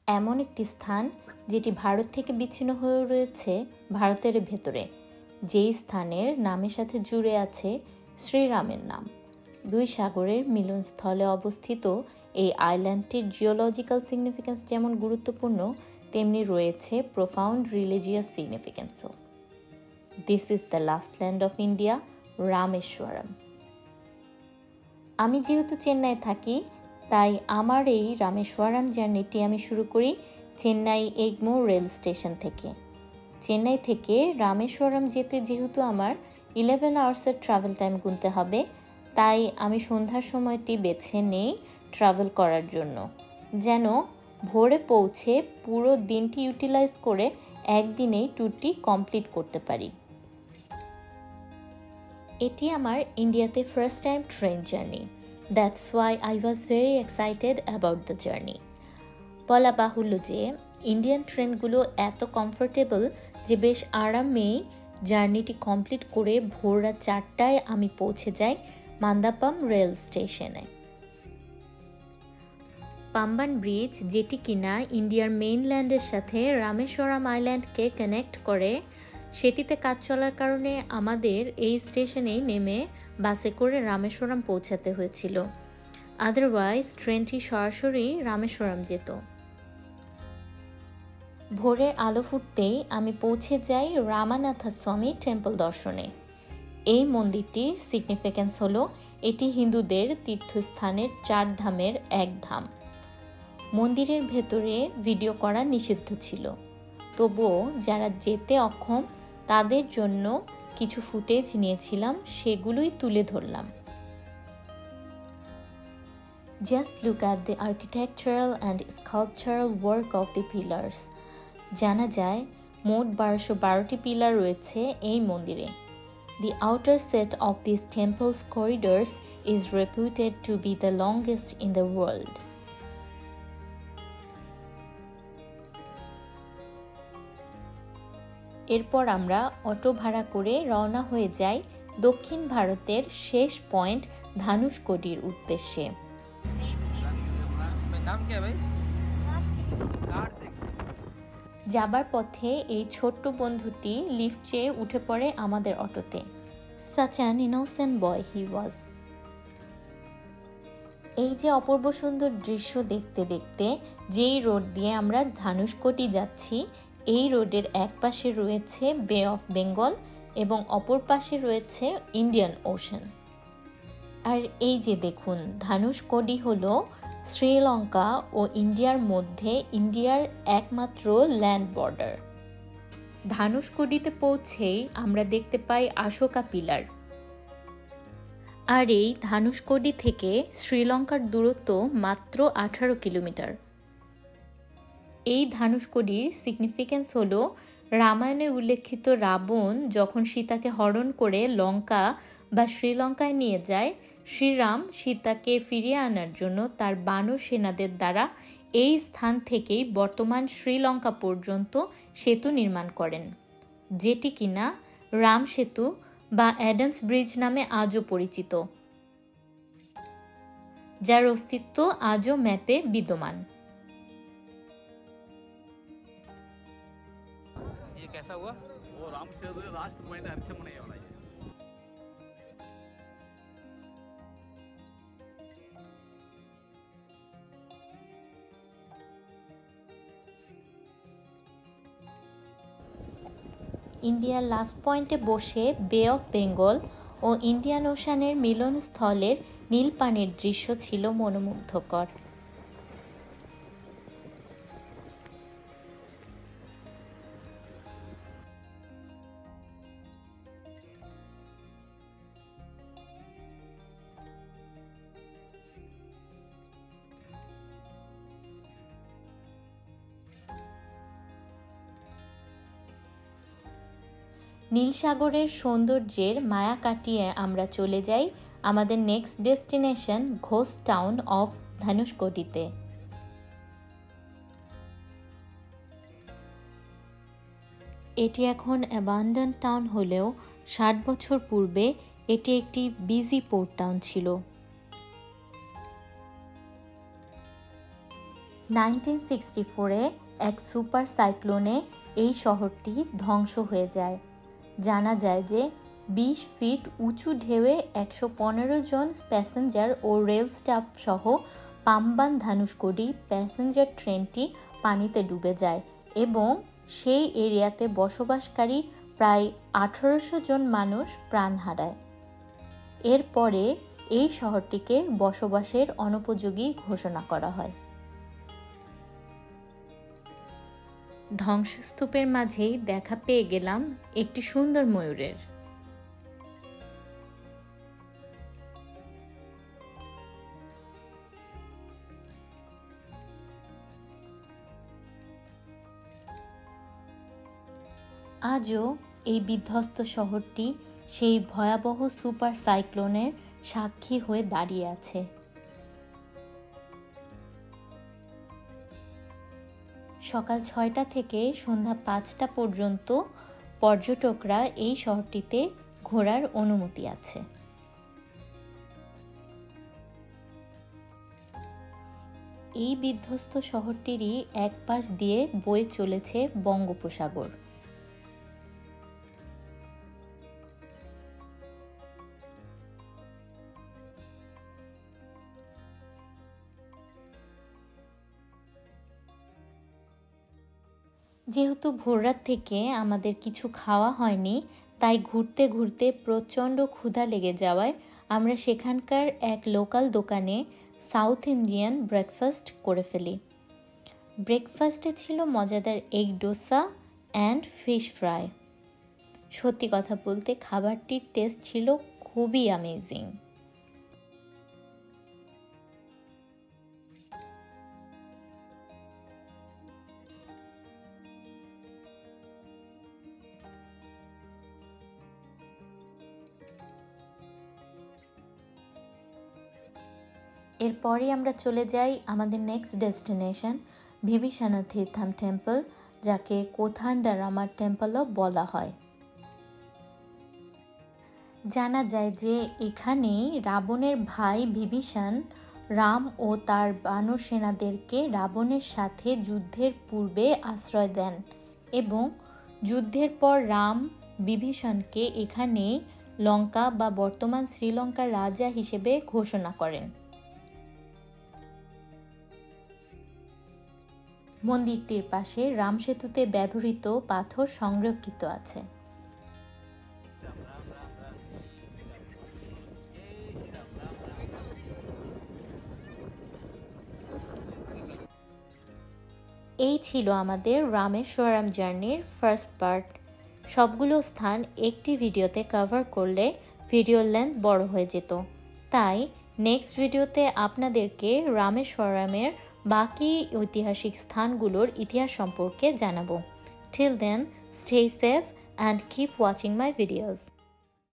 এমন একটি স্থান যেটি ভারত থেকে বিচ্ছিন্ন হয়ে রয়েছে ভারতের ভেতরে, যেই স্থানের নামের সাথে জুড়ে আছে শ্রীরামের নাম। দুই সাগরের মিলনস্থলে অবস্থিত এই আইল্যান্ডটির জিওলজিক্যাল সিগনিফিক্যান্স যেমন গুরুত্বপূর্ণ, তেমনি রয়েছে প্রোফাউন্ড রিলিজিয়াস সিগনিফিক্যান্সও। This is the last land of India, Rameswaram. আমি যেহেতু চেন্নাই থাকি, তাই আমার এই রামেশ্বরম জার্নিটি আমি শুরু করি চেন্নাই এগমোর রেল স্টেশন থেকে। চেন্নাই থেকে রামেশ্বরম যেতে যেহেতু আমার 11 আওয়ার্সের ট্রাভেল টাইম গুনতে হবে, তাই আমি সন্ধ্যার সময়টি বেছে নেই ট্রাভেল করার জন্য, যেন ভোরে পৌঁছে পুরো দিনটি ইউটিলাইজ করে একদিনেই ট্যুরটি কমপ্লিট করতে পারি। এটি আমার ইন্ডিয়াতে first time train journey. That's why I was very excited about the journey. বলা বাহুল্য যে ইন্ডিয়ান ট্রেনগুলো এত কমফোর্টেবল যে বেশ আরামেই জার্নিটি কমপ্লিট করে ভোর রাত 4টায় আমি পৌঁছে যাই মান্দাপাম রেল স্টেশনে। পাম্বান ব্রিজ, যেটি কিনা ইন্ডিয়ার মেইনল্যান্ডের সাথে রামেশ্বরম আইল্যান্ডকে কানেক্ট করে, সেটিতে কাজ চলার কারণে আমাদের এই স্টেশনেই নেমে বাসে করে রামেশ্বরম পৌঁছাতে হয়েছিল। আদারওয়াইজ ট্রেনটি সরাসরি রামেশ্বরম যেত। ভোরের আলো ফুটতেই আমি পৌঁছে যাই রামানাথস্বামী টেম্পল দর্শনে। এই মন্দিরটির সিগনিফিক্যান্স হলো এটি হিন্দুদের তীর্থস্থানের 4 ধামের এক ধাম। মন্দিরের ভেতরে ভিডিও করা নিষিদ্ধ ছিল, তবুও যারা যেতে অক্ষম তাদের জন্য কিছু ফুটেজ নিয়েছিলাম, সেগুলোই তুলে ধরলাম। Just look at the architectural and sculptural work of the pillars. জানা যায় মোট 1212টি পিলার রয়েছে এই মন্দিরে। The outer set of these temple's corridors is reputed to be the longest in the world. এরপর আমরা অটো ভাড়া করে রওনা হয়ে যাই দক্ষিণ ভারতের শেষ পয়েন্ট ধানুষকোডির উদ্দেশ্যে। যাবার পথে এই ছোট্ট বন্ধুটি লিফট চেয়ে উঠে পড়ে আমাদের অটোতে। Such an innocent boy he was. এই যে অপূর্ব সুন্দর দৃশ্য দেখতে দেখতে যেই রোড দিয়ে আমরা ধানুষকোটি যাচ্ছি, এই রোডের এক পাশে রয়েছে বে অফ বেঙ্গল এবং অপর পাশে রয়েছে ইন্ডিয়ান ওশান। আর এই যে দেখুন, ধানুষকোডি হলো শ্রীলঙ্কা ও ইন্ডিয়ার মধ্যে ইন্ডিয়ার একমাত্র ল্যান্ড বর্ডার। ধানুষকোডিতে পৌঁছেই আমরা দেখতে পাই অশোকা পিলার। আর এই ধানুষকোডি থেকে শ্রীলঙ্কার দূরত্ব মাত্র 18 কিলোমিটার। এই ধানুষকোডির সিগনিফিক্যান্স হলো রামায়ণে উল্লেখিত রাবণ যখন সীতাকে হরণ করে লঙ্কা বা শ্রীলঙ্কায় নিয়ে যায়, শ্রীরাম সীতাকে ফিরিয়ে আনার জন্য তার বানর সেনাদের দ্বারা এই স্থান থেকেই বর্তমান শ্রীলঙ্কা পর্যন্ত সেতু নির্মাণ করেন, যেটি কিনা রাম সেতু বা অ্যাডামস ব্রিজ নামে আজও পরিচিত, যার অস্তিত্ব আজও ম্যাপে বিদ্যমান। कैसा हुआ? वो राम सेतु लास्ट पॉइंट अरचमने वाला है। ইন্ডিয়ার লাস্ট পয়েন্টে বসে বে অফ বেঙ্গল ও ইন্ডিয়ান ওশানের মিলনস্থলের নীল পানির দৃশ্য ছিল মনোমুগ্ধকর। নীল সাগরের সৌন্দর্যের মায়া কাটিয়ে আমরা চলে যাই আমাদের next destination ghost town of ধানুষকোডিতে। এটি এখন অ্যাবান্ডন টাউন হলেও 60 বছর পূর্বে এটি একটি বিজি পোর্ট টাউন ছিল। 1964-এ এক সুপার সাইক্লোনে এই শহরটি ধ্বংস হয়ে যায়। জানা যায় যে 20 ফিট উঁচু ঢেউয়ে 115 জন প্যাসেঞ্জার ও রেল স্টাফ সহ পাম্বান ধানুষকোডি প্যাসেঞ্জার ট্রেনটি পানিতে ডুবে যায় এবং সেই এরিয়াতে বসবাসকারী প্রায় 1800 জন মানুষ প্রাণ হারায়। এরপরে এই শহরটিকে বসবাসের অনুপযোগী ঘোষণা করা হয়। ধ্বংসস্তূপের মাঝেই দেখা পেয়ে গেলাম একটি সুন্দর ময়ূরের। আজও এই বিধ্বস্ত শহরটি সেই ভয়াবহ সুপার সাইক্লোনের সাক্ষী হয়ে দাঁড়িয়ে আছে। সকাল 6টা থেকে সন্ধ্যা 5টা পর্যন্ত পর্যটকরা এই শহরটিতে ঘোরার অনুমতি আছে। এই বিধ্বস্ত শহরটিরই এক পাশ দিয়ে বয়ে চলেছে বঙ্গোপসাগর। যেহেতু ভোররাত থেকে আমাদের কিছু খাওয়া হয়নি, তাই ঘুরতে ঘুরতে প্রচণ্ড ক্ষুধা লেগে যাওয়ায় আমরা সেখানকার এক লোকাল দোকানে সাউথ ইন্ডিয়ান ব্রেকফাস্ট করে ফেলি। ব্রেকফাস্টে ছিল মজাদার egg dosa and fish fry. সত্যি কথা বলতে খাবারটির টেস্ট ছিল খুবই অ্যামেজিং। এরপরে আমরা চলে যাই আমাদের next destination Vibhishana Theertham temple, যাকে কোথান্ডারামার টেম্পলও বলা হয়। জানা যায় যে এখানেই রাবণের ভাই বিভীষণ রাম ও তার বানর সেনাদেরকে রাবণের সাথে যুদ্ধের পূর্বে আশ্রয় দেন এবং যুদ্ধের পর রাম বিভীষণকে এখানেই লঙ্কা বা বর্তমান শ্রীলঙ্কার রাজা হিসেবে ঘোষণা করেন। মন্দিরটির পাশে রাম সেতুতে ব্যবহৃত পাথর সংরক্ষিত আছে। এই ছিল আমাদের রামেশ্বরম জার্নির ফার্স্ট পার্ট। সবগুলো স্থান একটি ভিডিওতে কভার করলে ভিডিওর লেন্থ বড় হয়ে যেত, তাই নেক্সট ভিডিওতে আপনাদেরকে রামেশ্বরমের বাকি ঐতিহাসিক স্থানগুলোর ইতিহাস সম্পর্কে জানাবো। Till then, stay safe and keep watching my videos.